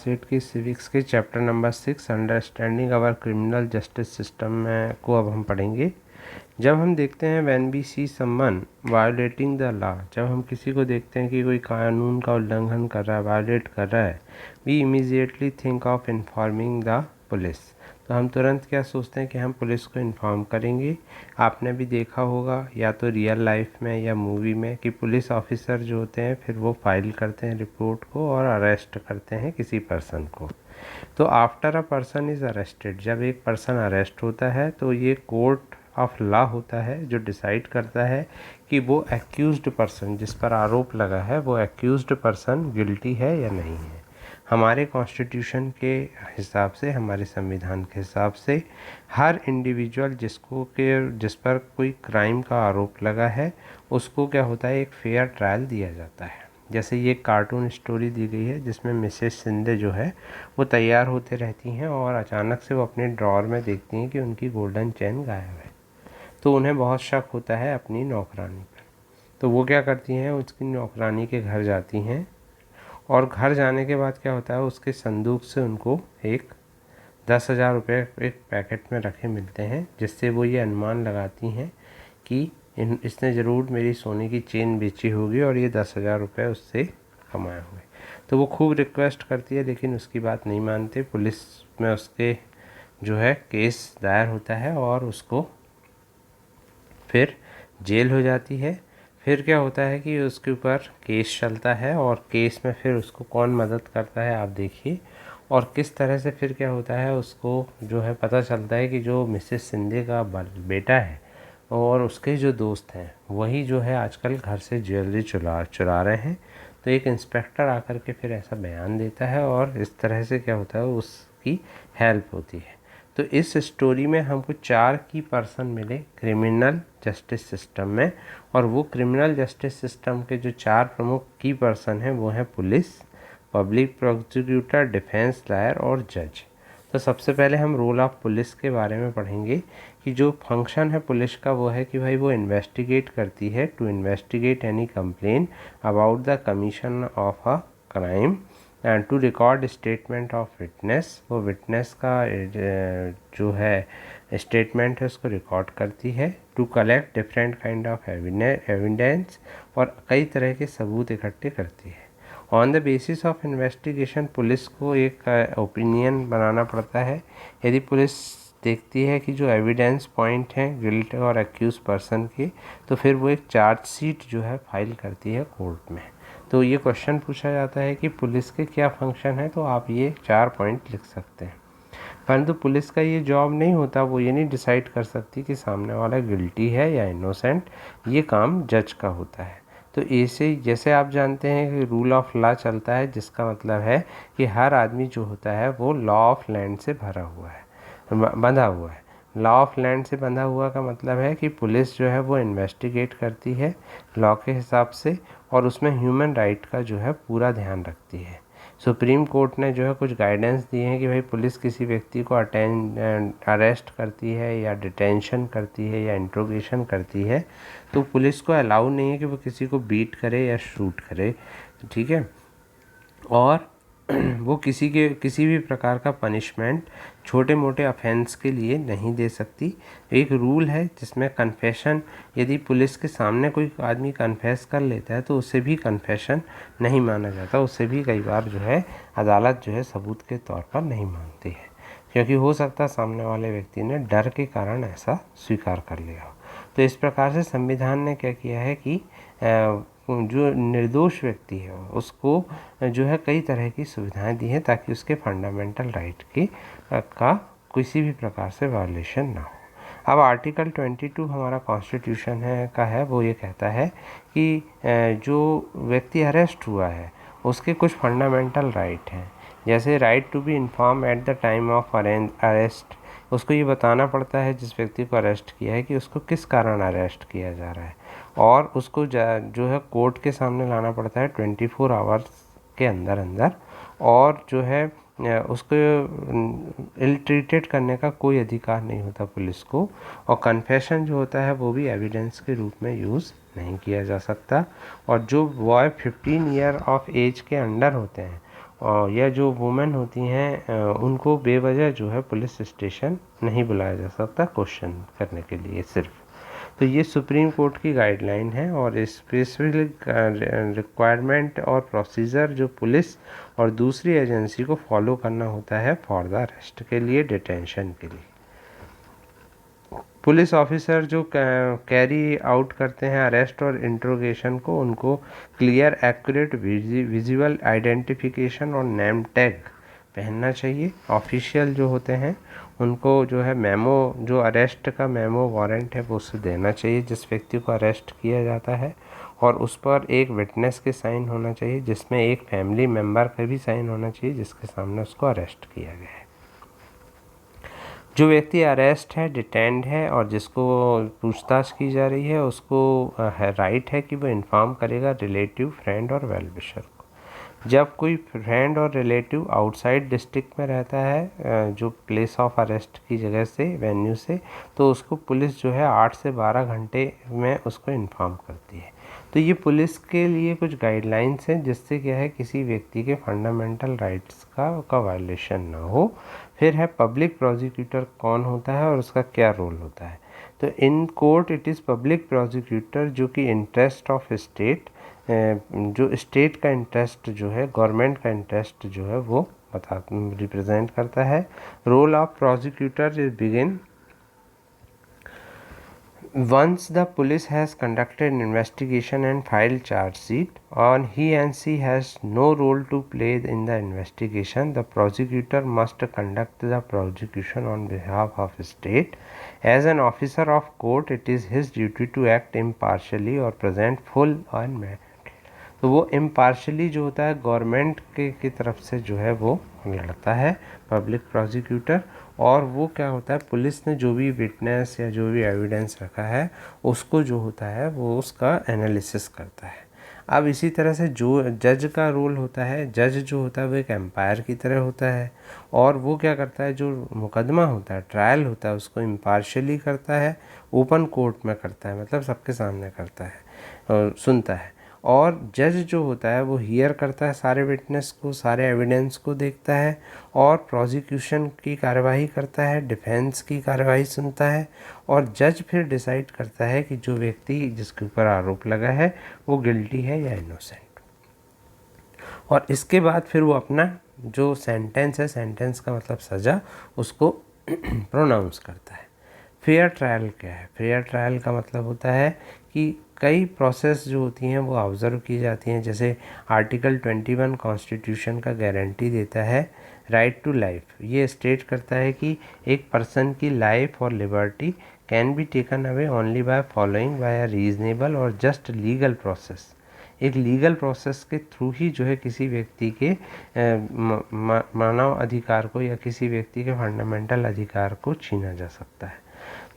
Class 8 की civics के chapter number 6 understanding our criminal justice system में को अब हम पढ़ेंगे। जब हम देखते हैं when we see someone violating the law, जब हम किसी को देखते हैं कि कोई कानून का उल्लंघन कर रहा है, वायोलेट कर रहा है, we immediately think of informing the police. तो हम तुरंत क्या सोचते हैं कि हम पुलिस को इन्फॉर्म करेंगे। आपने भी देखा होगा या तो रियल लाइफ में या मूवी में कि पुलिस ऑफिसर जो होते हैं फिर वो फाइल करते हैं रिपोर्ट को और अरेस्ट करते हैं किसी पर्सन को। तो after a person is arrested, जब एक पर्सन अरेस्ट होता है तो ये कोर्ट ऑफ लॉ होता है जो डिसाइड करता है कि वो एक्यूज्ड पर्सन, जिस पर आरोप लगा है, वो एक्यूज्ड पर्सन गिल्टी है या नहीं है। हमारे कॉन्स्टिट्यूशन के हिसाब से, हमारे संविधान के हिसाब से हर इंडिविजुअल जिस पर कोई क्राइम का आरोप लगा है उसको क्या होता है, एक फेयर ट्रायल दिया जाता है। जैसे ये कार्टून स्टोरी दी गई है जिसमें मिसेस शिंदे जो है वो तैयार होते रहती हैं और अचानक से वो अपने ड्रॉर में देखती हैं कि उनकी गोल्डन चेन गायब है। तो उन्हें बहुत शक होता है अपनी नौकरानी पर। तो वो क्या करती हैं, उसकी नौकरानी के घर जाती हैं और घर जाने के बाद क्या होता है, उसके संदूक से उनको एक 10,000 रुपये एक पैकेट में रखे मिलते हैं, जिससे वो ये अनुमान लगाती हैं कि इसने ज़रूर मेरी सोने की चेन बेची होगी और ये 10,000 रुपये उससे कमाए हुए। तो वो खूब रिक्वेस्ट करती है लेकिन उसकी बात नहीं मानते। पुलिस में उसके जो है केस दायर होता है और उसको फिर जेल हो जाती है। फिर क्या होता है कि उसके ऊपर केस चलता है और केस में फिर उसको कौन मदद करता है आप देखिए, और किस तरह से फिर क्या होता है, उसको जो है पता चलता है कि जो मिसेस शिंदे का बेटा है और उसके जो दोस्त हैं वही जो है आजकल घर से ज्वेलरी चुरा रहे हैं। तो एक इंस्पेक्टर आकर के फिर ऐसा बयान देता है और इस तरह से क्या होता है, उसकी हेल्प होती है। तो इस स्टोरी में हमको 4 की पर्सन मिले क्रिमिनल जस्टिस सिस्टम में, और वो क्रिमिनल जस्टिस सिस्टम के जो 4 प्रमुख की पर्सन हैं वो हैं police, public prosecutor, defence lawyer और जज। तो सबसे पहले हम रोल ऑफ पुलिस के बारे में पढ़ेंगे कि जो फंक्शन है पुलिस का वो है कि भाई वो इन्वेस्टिगेट करती है, to investigate any complain about the commission of a crime and to record statement of witness. वो विटनेस का जो है स्टेटमेंट है उसको रिकॉर्ड करती है। To collect different kind of evidence, और कई तरह के सबूत इकट्ठे करती है। On the basis of investigation police को एक ओपिनियन बनाना पड़ता है। यदि पुलिस देखती है कि जो एविडेंस पॉइंट हैं गिल्ट और एक्यूज पर्सन के, तो फिर वो एक चार्जशीट जो है फाइल करती है कोर्ट में। तो ये क्वेश्चन पूछा जाता है कि पुलिस के क्या फंक्शन है, तो आप ये 4 पॉइंट लिख सकते हैं। परंतु पुलिस का ये जॉब नहीं होता, वो ये नहीं डिसाइड कर सकती कि सामने वाला गिल्टी है या इनोसेंट। ये काम जज का होता है। तो ऐसे जैसे आप जानते हैं कि रूल ऑफ लॉ चलता है, जिसका मतलब है कि हर आदमी जो होता है वो लॉ ऑफ लैंड से भरा हुआ है, बंधा हुआ है। लॉ ऑफ लैंड से बंधा हुआ का मतलब है कि पुलिस जो है वो इन्वेस्टिगेट करती है लॉ के हिसाब से, और उसमें ह्यूमन राइट का जो है पूरा ध्यान रखती है। सुप्रीम कोर्ट ने जो है कुछ गाइडेंस दिए हैं कि भाई पुलिस किसी व्यक्ति को अरेस्ट करती है या डिटेंशन करती है या इंट्रोगेशन करती है, तो पुलिस को अलाउ नहीं है कि वो किसी को बीट करे या शूट करे, ठीक है। और वो किसी भी प्रकार का पनिशमेंट छोटे मोटे ऑफेंस के लिए नहीं दे सकती। एक रूल है जिसमें कन्फेशन, यदि पुलिस के सामने कोई आदमी कन्फेस कर लेता है तो उसे भी कन्फेशन नहीं माना जाता, उसे भी कई बार जो है अदालत जो है सबूत के तौर पर नहीं मानती है, क्योंकि हो सकता है सामने वाले व्यक्ति ने डर के कारण ऐसा स्वीकार कर लिया हो। तो इस प्रकार से संविधान ने क्या किया है कि जो निर्दोष व्यक्ति है उसको जो है कई तरह की सुविधाएं दी हैं ताकि उसके फंडामेंटल राइट का किसी भी प्रकार से वायलेशन ना हो। अब आर्टिकल 22 हमारा कॉन्स्टिट्यूशन है वो ये कहता है कि जो व्यक्ति अरेस्ट हुआ है उसके कुछ फंडामेंटल राइट हैं, जैसे right to be inform at the time of arrest. उसको ये बताना पड़ता है जिस व्यक्ति को अरेस्ट किया है कि उसको किस कारण अरेस्ट किया जा रहा है, और उसको जो है कोर्ट के सामने लाना पड़ता है 24 आवर्स के अंदर, और जो है उसको इल ट्रीटेड करने का कोई अधिकार नहीं होता पुलिस को, और कन्फेशन जो होता है वो भी एविडेंस के रूप में यूज़ नहीं किया जा सकता। और जो बॉय 15 ईयर ऑफ एज के अंडर होते हैं और या जो वुमेन होती हैं उनको बेवजह जो है पुलिस स्टेशन नहीं बुलाया जा सकता क्वेश्चन करने के लिए सिर्फ। तो ये सुप्रीम कोर्ट की गाइडलाइन है और स्पेसिफिक रिक्वायरमेंट और प्रोसीजर जो पुलिस और दूसरी एजेंसी को फॉलो करना होता है फॉर द अरेस्ट के लिए, डिटेंशन के लिए। पुलिस ऑफिसर जो कैरी आउट करते हैं अरेस्ट और इंट्रोगेशन को, उनको क्लियर एक्यूरेट विजुअल आइडेंटिफिकेशन और नेम टैग पहनना चाहिए। ऑफिशियल जो होते हैं उनको जो है मेमो, जो अरेस्ट का मेमो वारंट है वो उससे देना चाहिए जिस व्यक्ति को अरेस्ट किया जाता है, और उस पर एक विटनेस के साइन होना चाहिए जिसमें एक फैमिली मेम्बर का भी साइन होना चाहिए जिसके सामने उसको अरेस्ट किया गया है। जो व्यक्ति अरेस्ट है, डिटेंड है और जिसको पूछताछ की जा रही है उसको राइट है कि वो इन्फॉर्म करेगा रिलेटिव, फ्रेंड और वेल विशर को। जब कोई फ्रेंड और रिलेटिव आउटसाइड डिस्ट्रिक्ट में रहता है जो प्लेस ऑफ अरेस्ट की जगह से, वेन्यू से, तो उसको पुलिस जो है 8 से 12 घंटे में उसको इन्फॉर्म करती है। तो ये पुलिस के लिए कुछ गाइडलाइंस हैं जिससे क्या है किसी व्यक्ति के फंडामेंटल राइट्स का वायलेशन ना हो। फिर है पब्लिक प्रोसिक्यूटर कौन होता है और उसका क्या रोल होता है। तो in court it is public prosecutor जो कि इंटरेस्ट ऑफ स्टेट, जो स्टेट का इंटरेस्ट जो है, गवर्नमेंट का इंटरेस्ट जो है वो रिप्रेजेंट करता है। Role of prosecutor is begin once the police has conducted an investigation and filed charge sheet, and he and she has no role to play in the investigation, the prosecutor must conduct the prosecution on behalf of state. As an officer of court, it is his duty to act impartially or present full and तो वो impartially जो होता है government की तरफ से जो है वो लड़ता है पब्लिक प्रोसिक्यूटर, और वो क्या होता है पुलिस ने जो भी विटनेस या जो भी एविडेंस रखा है उसको जो होता है वो उसका एनालिसिस करता है। अब इसी तरह से जो जज का रोल होता है, जज जो होता है वो एक एम्पायर की तरह होता है और वो क्या करता है, जो मुकदमा होता है, ट्रायल होता है, उसको इम्पार्शली करता है, ओपन कोर्ट में करता है, मतलब सबके सामने करता है और सुनता है। और जज जो होता है वो हियर करता है सारे विटनेस को, सारे एविडेंस को देखता है और प्रोसिक्यूशन की कार्यवाही करता है, डिफेंस की कार्यवाही सुनता है, और जज फिर डिसाइड करता है कि जो व्यक्ति जिसके ऊपर आरोप लगा है वो गिल्टी है या इनोसेंट। और इसके बाद फिर वो अपना जो सेंटेंस है, सेंटेंस का मतलब सज़ा, उसको प्रोनाउंस करता है। फेयर ट्रायल क्या है? फेयर ट्रायल का मतलब होता है कि कई प्रोसेस जो होती हैं वो ऑब्ज़र्व की जाती हैं। जैसे आर्टिकल 21 कॉन्स्टिट्यूशन का गारंटी देता है राइट टू लाइफ। ये स्टेट करता है कि एक पर्सन की लाइफ और liberty can be taken away only by following bye a reasonable और जस्ट लीगल प्रोसेस। एक लीगल प्रोसेस के थ्रू ही जो है किसी व्यक्ति के मानव अधिकार को या किसी व्यक्ति के फंडामेंटल अधिकार को छीना जा सकता है।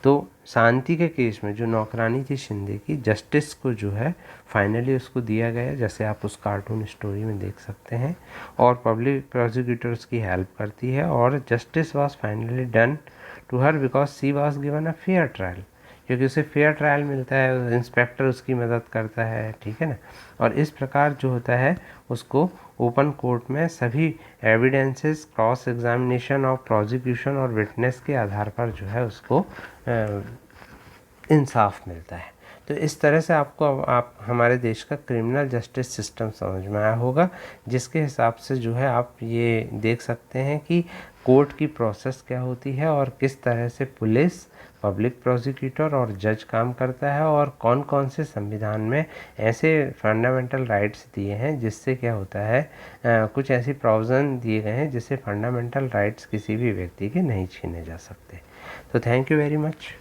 तो शांति के केस में जो नौकरानी थी शिंदे की, जस्टिस को जो है फाइनली उसको दिया गया, जैसे आप उस कार्टून स्टोरी में देख सकते हैं, और पब्लिक प्रोसिक्यूटर उसकी हेल्प करती है और justice was finally done to her because she was given a fair trial, क्योंकि उसे फेयर ट्रायल मिलता है, इंस्पेक्टर उसकी मदद करता है, ठीक है ना। और इस प्रकार जो होता है उसको ओपन कोर्ट में सभी एविडेंसेस, क्रॉस एग्जामिनेशन और प्रोसिक्यूशन और विटनेस के आधार पर जो है उसको इंसाफ मिलता है। तो इस तरह से आपको आप हमारे देश का क्रिमिनल जस्टिस सिस्टम समझ में आया होगा, जिसके हिसाब से जो है आप ये देख सकते हैं कि कोर्ट की प्रोसेस क्या होती है और किस तरह से पुलिस, पब्लिक प्रोसिक्यूटर और जज काम करता है, और कौन कौन से संविधान में ऐसे फंडामेंटल राइट्स दिए हैं जिससे क्या होता है कुछ ऐसी प्रोविज़न दिए गए हैं जिससे फंडामेंटल राइट्स किसी भी व्यक्ति के नहीं छीने जा सकते। तो थैंक यू वेरी मच।